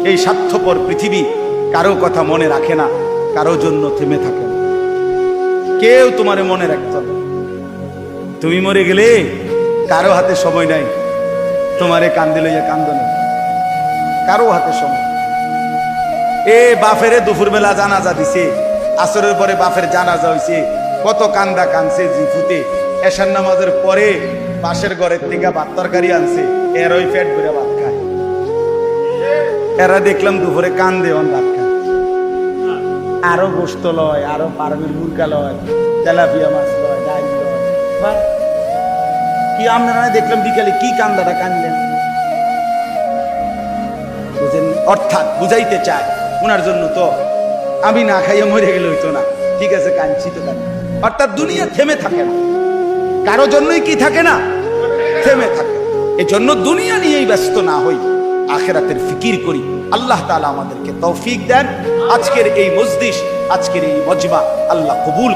এই স্বার্থপর পৃথিবী কারো কথা মনে রাখে না, কারো জন্য থেমে থাকে না। কেউ তোমারে মনে রাখত না। তুমি মরে গেলে কারো হাতে সময় নাই তোমারে কান্দে লইয়া কান্দনে, কারো হাতে সময়। এ বাফেরে দুপুরবেলা জানাজা দিছে, আসরের পরে বাফের জানাজা হইছে, কত কান্দা কানছে জিফুতে। এশার নামাজের পরে পাশের ঘরের থেকে ভাত তরকারি আনছে, এর ওই পেট ভরে ভাত খায়। এরা দেখলাম দুপুরে কান্দে অন ভাত খায়, আরো গোস্ত লয়, আরো পারমির মুরগা লয়, তেলাপিয়া মাছ লয়, ডাল লয়। কি আপনারা দেখলাম বিকালে কি কান্দাটা কানলেন, বুঝেন? অর্থাৎ বুঝাইতে চায় ওনার জন্য তো আমি না খাইয়ে মরে গেলে হইতো না, ঠিক আছে কাঁদছি তো কাঁদি। অর্থাৎ দুনিয়া থেমে থাকে না, কারো জন্যই কি থাকে না, থেমে থাকে। এই জন্য দুনিয়া নিয়েই ব্যস্ত না হই, আখিরাতের ফিকির করি। আল্লাহ তাআলা আমাদেরকে তৌফিক দেন। আজকের এই মজলিস, আজকের এই মজমা আল্লাহ কবুল